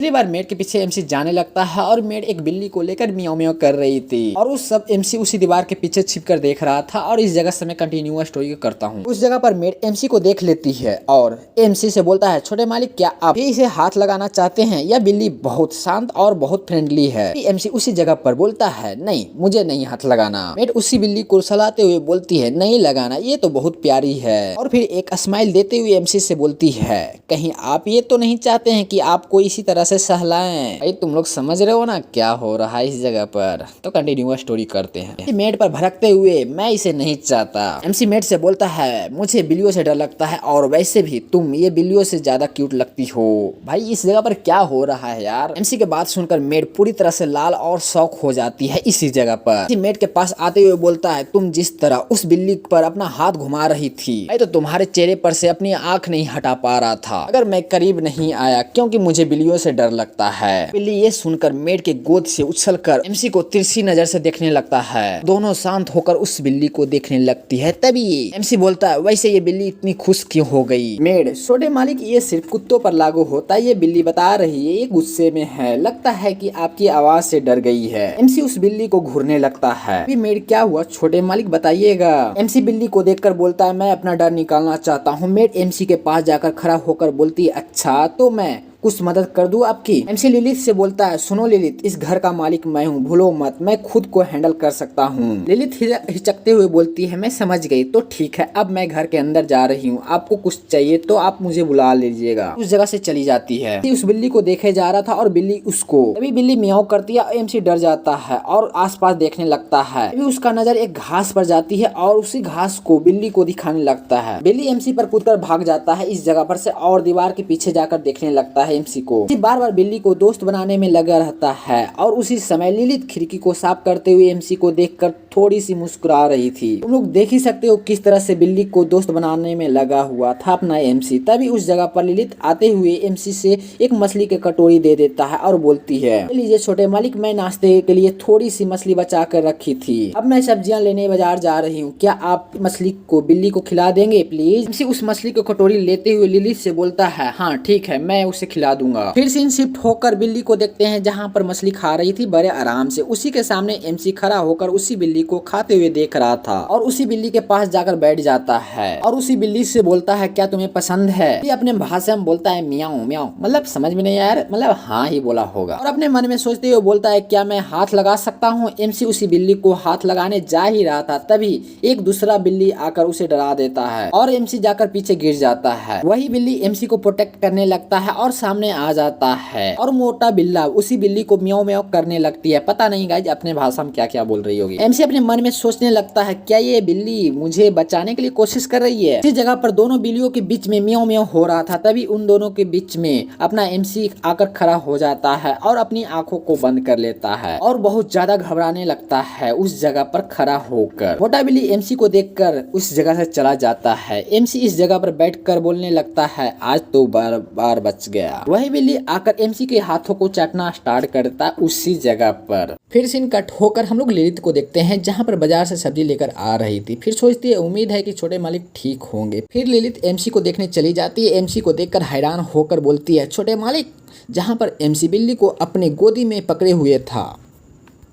पहली बार मेड के पीछे एमसी जाने लगता है और मेड एक बिल्ली को लेकर मियाओ मियाओ कर रही थी और उस सब एमसी उसी दीवार के पीछे छिप कर देख रहा था। और इस जगह से मैं कंटिन्यू स्टोरी करता हूँ। उस जगह पर मेड एमसी को देख लेती है और एमसी से बोलता है, छोटे मालिक क्या आप भी इसे हाथ लगाना चाहते हैं? यह बिल्ली बहुत शांत और बहुत फ्रेंडली है। एमसी उसी जगह पर बोलता है, नहीं मुझे नहीं हाथ लगाना। मेड उसी बिल्ली को सहलाते हुए बोलती है, नहीं लगाना, ये तो बहुत प्यारी है। और फिर एक स्माइल देते हुए एमसी से बोलती है, कहीं आप ये तो नहीं चाहते हैं कि आपको इसी तरह से सहलाएं? भाई तुम लोग समझ रहे हो ना क्या हो रहा है इस जगह पर। तो कंटिन्यू स्टोरी करते हैं। मेड पर भड़कते हुए, मैं इसे नहीं चाहता। एमसी मेड से बोलता है, मुझे बिल्लियों से डर लगता है और वैसे भी तुम ये बिल्लियों से ज्यादा क्यूट लगती हो। भाई इस जगह पर क्या हो रहा है यार। एमसी के बात सुनकर मेड पूरी तरह से लाल और शौक हो जाती है इसी जगह पर। मेड के पास आते हुए बोलता है, तुम जिस तरह उस बिल्ली पर अपना हाथ घुमा रही थी, मैं तो तुम्हारे चेहरे पर से अपनी आंख नहीं हटा पा रहा था अगर मैं करीब नहीं आया, क्योंकि मुझे बिल्लियों से डर लगता है। बिल्ली ये सुनकर मेड के गोद से उछलकर एमसी को तिरछी नजर से देखने लगता है। दोनों शांत होकर उस बिल्ली को देखने लगती है। तभी एमसी बोलता है, वैसे ये बिल्ली इतनी खुश क्यों हो गई? मेड, छोटे मालिक ये सिर्फ कुत्तों पर लागू होता है, ये बिल्ली बता रही है ये गुस्से में है, लगता है कि आपकी आवाज से डर गई है। एमसी उस बिल्ली को घूरने लगता है। मेड, क्या हुआ छोटे मालिक बताइएगा। एमसी बिल्ली को देखकर बोलता है, मैं अपना डर निकालना चाहता हूँ। मेड एमसी के पास जाकर खड़ा होकर बोलती है, अच्छा तो मैं कुछ मदद कर दूं आपकी? एमसी लिलित से बोलता है, सुनो लिलित, इस घर का मालिक मैं हूँ, भूलो मत, मैं खुद को हैंडल कर सकता हूँ। लिलित हिचकते हुए बोलती है, मैं समझ गई, तो ठीक है, अब मैं घर के अंदर जा रही हूँ, आपको कुछ चाहिए तो आप मुझे बुला लीजिएगा। उस जगह से चली जाती है। उस बिल्ली को देखे जा रहा था और बिल्ली उसको, तभी बिल्ली मियाओ करती है। एमसी डर जाता है और आसपास देखने लगता है। तभी उसका नजर एक घास पर जाती है और उसी घास को बिल्ली को दिखाने लगता है। बिल्ली एमसी पर कूदकर भाग जाता है इस जगह पर से और दीवार के पीछे जाकर देखने लगता है एमसी को। बार बार बिल्ली को दोस्त बनाने में लगा रहता है और उसी समय लिलित खिड़की को साफ करते हुए एमसी को देखकर थोड़ी सी मुस्कुरा रही थी। तुम लोग देख ही सकते हो किस तरह से बिल्ली को दोस्त बनाने में लगा हुआ था अपना एमसी। तभी उस जगह पर लिलित आते हुए एमसी से एक मछली की कटोरी दे देता है और बोलती है, लीजिए छोटे मालिक, मैं नाश्ते के लिए थोड़ी सी मछली बचा कर रखी थी, अब मैं सब्जियां लेने बाजार जा रही हूँ, क्या आप मछली को बिल्ली को खिला देंगे प्लीज? एमसी उस मछली की कटोरी लेते हुए लिलित से बोलता है, हाँ ठीक है, मैं उसे खिला दूंगा। फिर सीन शिफ्ट होकर बिल्ली को देखते हैं जहां पर मछली खा रही थी बड़े आराम से। उसी के सामने एमसी खड़ा होकर उसी बिल्ली को खाते हुए देख रहा था और उसी बिल्ली के पास जाकर बैठ जाता है और उसी बिल्ली से बोलता है, क्या तुम्हें पसंद है? ये अपने भाषा में बोलता है, मियाओ मियाओ, मतलब समझ में नहीं आया, मतलब हाँ ही बोला होगा। और अपने मन में सोचते हुए बोलता है, क्या मैं हाथ लगा सकता हूँ? एमसी उसी बिल्ली को हाथ लगाने जा ही रहा था, तभी एक दूसरा बिल्ली आकर उसे डरा देता है और एमसी जाकर पीछे गिर जाता है। वही बिल्ली एमसी को प्रोटेक्ट करने लगता है और सामने आ जाता है और मोटा बिल्ला उसी बिल्ली को म्याऊ म्याऊ करने लगती है। पता नहीं गाइस अपने भाषा में क्या क्या बोल रही होगी। एमसी अपने मन में सोचने लगता है, क्या ये बिल्ली मुझे बचाने के लिए कोशिश कर रही है? इस जगह पर दोनों बिल्लियों के बीच में म्याऊ म्याऊ हो रहा था। तभी उन दोनों के बीच में अपना एमसी आकर खड़ा हो जाता है और अपनी आंखों को बंद कर लेता है और बहुत ज्यादा घबराने लगता है उस जगह पर खड़ा होकर। मोटा बिल्ली एमसी को देखकर उस जगह से चला जाता है। एमसी इस जगह पर बैठकर बोलने लगता है, आज तो बार बच गया। वही बिल्ली आकर एमसी के हाथों को चाटना स्टार्ट करता उसी जगह पर। फिर सीन कट होकर हम लोग लिलित को देखते हैं जहां पर बाजार से सब्जी लेकर आ रही थी। फिर सोचती है, उम्मीद है कि छोटे मालिक ठीक होंगे। फिर लिलित एमसी को देखने चली जाती है। एमसी को देखकर हैरान होकर बोलती है, छोटे मालिक, जहां पर एमसी बिल्ली को अपने गोदी में पकड़े हुए था।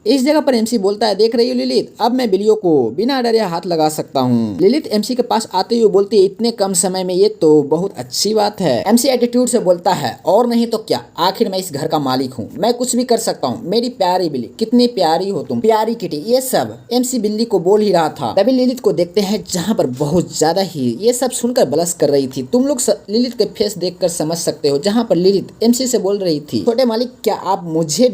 इस जगह पर एमसी बोलता है, देख रही हो लिलित, अब मैं बिल्लियों को बिना डरे हाथ लगा सकता हूँ। लिलित एमसी के पास आते हुए बोलती है, इतने कम समय में ये तो बहुत अच्छी बात है। एमसी एटीट्यूड से बोलता है, और नहीं तो क्या, आखिर मैं इस घर का मालिक हूँ, मैं कुछ भी कर सकता हूँ। मेरी प्यारी बिल्ली, कितनी प्यारी हो तुम, प्यारी किटी, ये सब एमसी बिल्ली को बोल ही रहा था। तभी लिलित को देखते हैं जहाँ पर बहुत ज्यादा ही ये सब सुनकर बलस कर रही थी। तुम लोग लिलित के फेस देख कर समझ सकते हो जहाँ पर लिलित एमसी से बोल रही थी, छोटे मालिक, क्या आप मुझे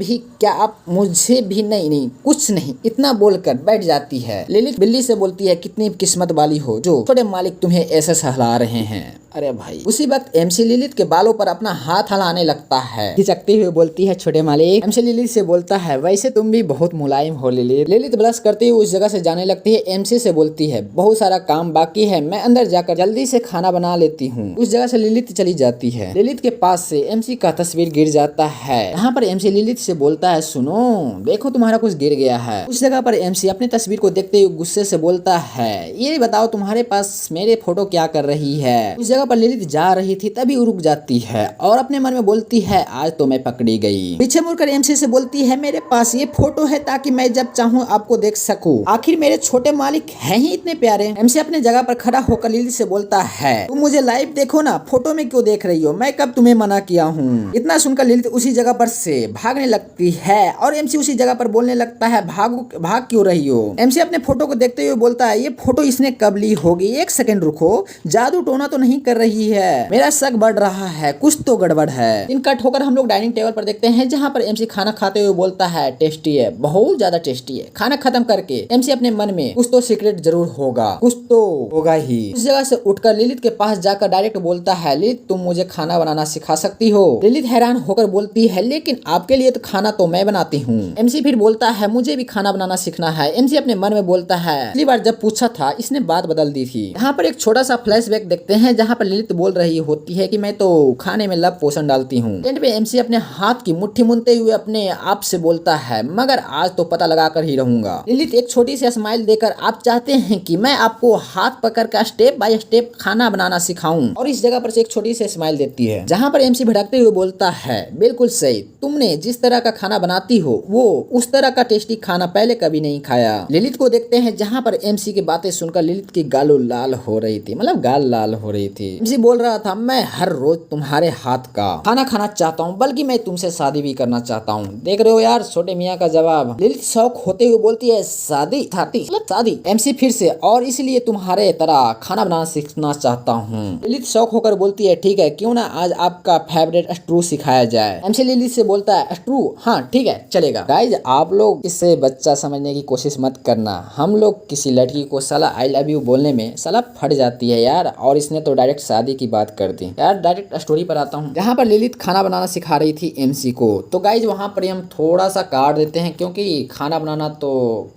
भी नहीं, कुछ नहीं, इतना बोलकर बैठ जाती है। लिलित बिल्ली से बोलती है, कितनी किस्मत वाली हो जो छोटे मालिक तुम्हें ऐसे सहला रहे हैं। अरे भाई, उसी वक्त एमसी लिलित के बालों पर अपना हाथ हिलाने लगता है। हिचकती हुई बोलती है, छोटे मालिक। एमसी लिलित से बोलता है, वैसे तुम भी बहुत मुलायम हो लिलित। लिलित ब्लश करती हुई उस जगह से जाने लगती है। एमसी से बोलती है, बहुत सारा काम बाकी है, मैं अंदर जाकर जल्दी से खाना बना लेती हूँ। उस जगह से लिलित चली जाती है। लिलित के पास से एमसी का तस्वीर गिर जाता है। यहाँ पर एमसी लिलित से बोलता है, सुनो, देखो तुम्हारा कुछ गिर गया है। उस जगह पर एमसी अपनी तस्वीर को देखते हुए गुस्से से बोलता है, ये बताओ तुम्हारे पास मेरे फोटो क्या कर रही है? उस जगह जगह पर ललित जा रही थी तभी रुक जाती है और अपने मन में बोलती है आज तो मैं पकड़ी गई। पीछे मुड़कर एमसी से बोलती है मेरे पास ये फोटो है ताकि मैं जब चाहूँ आपको देख सकूं। आखिर मेरे छोटे मालिक हैं ही इतने प्यारे। एमसी अपने जगह पर खड़ा होकर ललित से बोलता है तुम मुझे लाइव देखो ना, फोटो में क्यों देख रही हो, मैं कब तुम्हें मना किया हूँ। इतना सुनकर ललित उसी जगह पर से भागने लगती है और एमसी उसी जगह पर बोलने लगता है भाग क्यों रही हो। एमसी अपने फोटो को देखते हुए बोलता है ये फोटो इसने कब ली होगी, एक सेकंड रुको, जादू टोना तो नहीं कर रही है, मेरा शक बढ़ रहा है, कुछ तो गड़बड़ है। इन कट होकर हम लोग डाइनिंग टेबल पर देखते हैं जहाँ पर एमसी खाना खाते हुए बोलता है टेस्टी है, बहुत ज्यादा टेस्टी है। खाना खत्म करके एमसी अपने मन में कुछ तो सीक्रेट जरूर होगा, कुछ तो होगा ही। उस जगह से उठकर ललित के पास जाकर डायरेक्ट बोलता है ललित तुम मुझे खाना बनाना सिखा सकती हो। ललित हैरान होकर बोलती है लेकिन आपके लिए तो खाना तो मैं बनाती हूँ। एमसी फिर बोलता है मुझे भी खाना बनाना सीखना है। एमसी अपने मन में बोलता है पिछली बार जब पूछा था इसने बात बदल दी थी। यहाँ पर एक छोटा सा फ्लैशबैक देखते हैं जहाँ पर ललित बोल रही होती है कि मैं तो खाने में लव पोषण डालती हूँ। एंड पे एमसी अपने हाथ की मुट्ठी मुनते हुए अपने आप से बोलता है मगर आज तो पता लगा कर ही रहूंगा। ललित एक छोटी सी स्माइल देकर आप चाहते हैं कि मैं आपको हाथ पकड़ कर स्टेप बाय स्टेप खाना बनाना सिखाऊं, और इस जगह पर से एक छोटी सी स्माइल देती है जहाँ पर एमसी भड़कते हुए बोलता है बिल्कुल सही, तुमने जिस तरह का खाना बनाती हो वो उस तरह का टेस्टी खाना पहले कभी नहीं खाया। ललित को देखते हैं जहाँ पर एमसी की बातें सुनकर ललित की गालों लाल हो रही थी, मतलब गाल लाल हो रही थी। एमसी बोल रहा था मैं हर रोज तुम्हारे हाथ का खाना खाना चाहता हूँ, बल्कि मैं तुमसे शादी भी करना चाहता हूँ। देख रहे हो यार छोटे मियाँ का जवाब। ललित शौक होते हुए बोलती है शादी मतलब शादी। एमसी फिर से और इसलिए तुम्हारे तरह खाना बनाना सीखना चाहता हूँ। ललित शौक होकर बोलती है ठीक है क्यों ना आज आपका फेवरेट स्ट्रू सिखाया जाए। एमसी ललित से बोलता है स्ट्रू, हाँ ठीक है चलेगा। गाइज आप लोग इससे बच्चा समझने की कोशिश मत करना, हम लोग किसी लड़की को साला आई लव यू बोलने में साला फट जाती है यार, और इसने तो डायरेक्ट शादी की बात कर दी यार। डायरेक्ट स्टोरी पर आता हूँ जहाँ पर ललित खाना बनाना सिखा रही थी एमसी को। तो गाइज वहाँ पर हम थोड़ा सा काट देते हैं क्योंकि खाना बनाना तो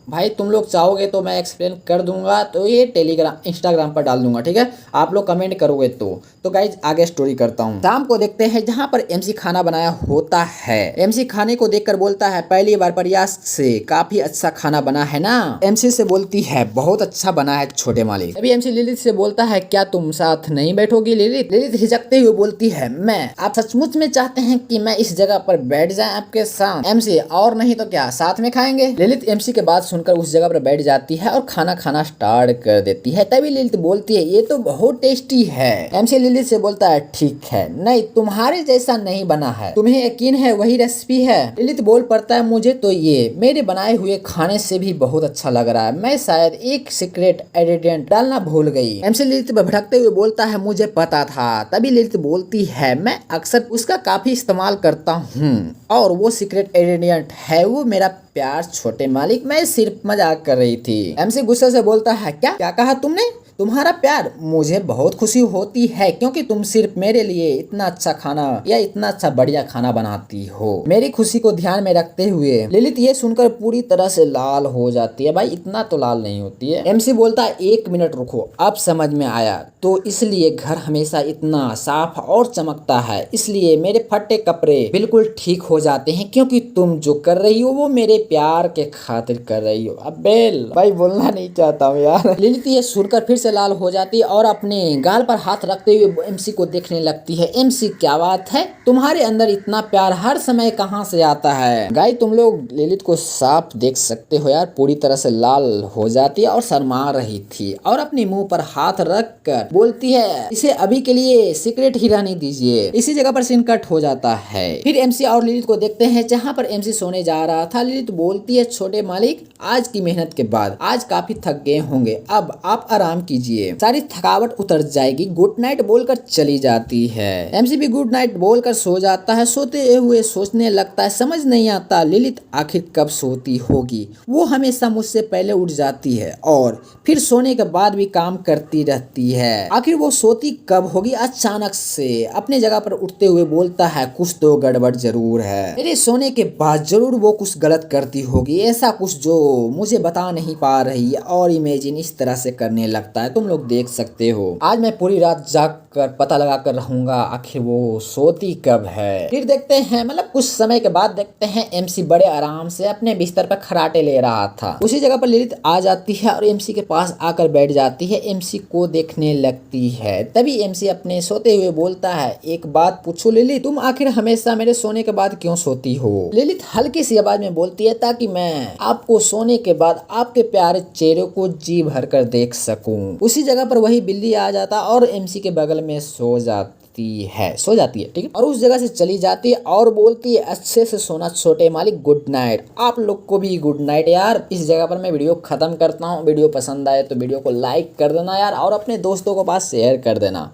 भाई तुम लोग चाहोगे तो मैं एक्सप्लेन कर दूंगा, तो ये टेलीग्राम इंस्टाग्राम पर डाल दूंगा, ठीक है आप लोग कमेंट करोगे तो गाइज आगे स्टोरी करता हूँ। शाम को देखते हैं जहाँ पर एमसी खाना बनाया होता है। एमसी खाने को देखकर बोलता है पहली बार प्रयास से काफी अच्छा खाना बना है ना। एमसी से बोलती है बहुत अच्छा बना है छोटे मालिक। अभी एमसी ललित से बोलता है क्या तुम साथ नहीं बैठोगी ललित। ललित हिचकते हुए बोलती है मैं, आप सचमुच में चाहते हैं कि मैं इस जगह पर बैठ जाए आपके साथ। एमसी और नहीं तो क्या साथ में खाएंगे। ललित एमसी के बात सुनकर उस जगह पर बैठ जाती है और खाना खाना स्टार्ट कर देती है। तभी ललित बोलती है ये तो बहुत टेस्टी है। एमसी ललित से बोलता है ठीक है, नहीं तुम्हारे जैसा नहीं बना है, तुम्हें यकीन है वही रेसिपी है। ललित बोल पड़ता है मुझे तो ये मेरे बनाए हुए खाने से भी बहुत अच्छा लग रहा है, मैं शायद एक सीक्रेट इंग्रेडिएंट डालना भूल गई। एमसी ललित भड़कते हुए बोलता है मुझे पता था। तभी ललित बोलती है मैं अक्सर उसका काफी इस्तेमाल करता हूँ और वो सीक्रेट इंग्रेडिएंट है वो मेरा प्यार छोटे मालिक, मैं सिर्फ मजाक कर रही थी। एमसी गुस्से से बोलता है क्या कहा तुमने, तुम्हारा प्यार, मुझे बहुत खुशी होती है क्योंकि तुम सिर्फ मेरे लिए इतना अच्छा खाना या इतना अच्छा बढ़िया खाना बनाती हो। मेरी खुशी को ध्यान में रखते हुए ललित ये सुनकर पूरी तरह से लाल हो जाती है। भाई इतना तो लाल नहीं होती है। एमसी बोलता है एक मिनट रुको, अब समझ में आया, तो इसलिए घर हमेशा इतना साफ और चमकता है, इसलिए मेरे फटे कपड़े बिल्कुल ठीक हो जाते हैं क्योंकि तुम जो कर रही हो वो मेरे प्यार के खातिर कर रही हो। अबे भाई बोलना नहीं चाहता हूँ यार। ललित ये सुनकर फिर से लाल हो जाती है और अपने गाल पर हाथ रखते हुए एमसी को देखने लगती है। एमसी क्या बात है, तुम्हारे अंदर इतना प्यार हर समय कहाँ से आता है। गाय तुम लोग ललित को साफ देख सकते हो यार, पूरी तरह से लाल हो जाती है और शर्मा रही थी और अपने मुंह पर हाथ रख कर बोलती है इसे अभी के लिए सीक्रेट ही रहने दीजिए। इसी जगह पर सीन कट हो जाता है। फिर एमसी और ललित को देखते हैं जहाँ पर एमसी सोने जा रहा था। ललित बोलती है छोटे मालिक आज की मेहनत के बाद आज काफी थक गए होंगे, अब आप आराम कीजिए, सारी थकावट उतर जाएगी। गुड नाइट बोलकर चली जाती है। एमसी भी गुड नाइट बोलकर सो जाता है। सोते हुए सोचने लगता है समझ नहीं आता ललित आखिर कब सोती होगी, वो हमेशा मुझसे पहले उठ जाती है और फिर सोने के बाद भी काम करती रहती है, आखिर वो सोती कब होगी। अचानक से अपने जगह पर उठते हुए बोलता है कुछ तो गड़बड़ जरूर है, मेरे सोने के बाद जरूर वो कुछ गलत करती होगी, ऐसा कुछ जो मुझे बता नहीं पा रही है, और इमेजिन इस तरह से करने लगता है। तुम लोग देख सकते हो आज मैं पूरी रात जाग कर पता लगा कर रहूंगा आखिर वो सोती कब है। फिर देखते हैं मतलब कुछ समय के बाद देखते हैं एमसी बड़े आराम से अपने बिस्तर पर खराटे ले रहा था। उसी जगह पर लिलित आ जाती है और एमसी के पास आकर बैठ जाती है, एमसी को देखने लगती है। तभी एमसी अपने सोते हुए बोलता है, एक बात पूछो लिलित, तुम आखिर हमेशा मेरे सोने के बाद क्यों सोती हो? लिलित हल्की सी आवाज में बोलती है, ताकि मैं आपको सोने के बाद आपके प्यारे चेहरे को जी भर कर देख सकूं। उसी जगह पर वही बिल्ली आ जाता और एमसी के बगल में सो जाती है ठीक है। और उस जगह से चली जाती है और बोलती है, अच्छे से सोना छोटे मालिक, गुड नाइट। आप लोग को भी गुड नाइट यार। इस जगह पर मैं वीडियो खत्म करता हूँ। वीडियो पसंद आए तो वीडियो को लाइक कर देना यार, और अपने दोस्तों को पास शेयर कर देना।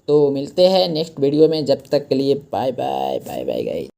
तो मिलते हैं नेक्स्ट वीडियो में, जब तक के लिए bye bye bye bye guys.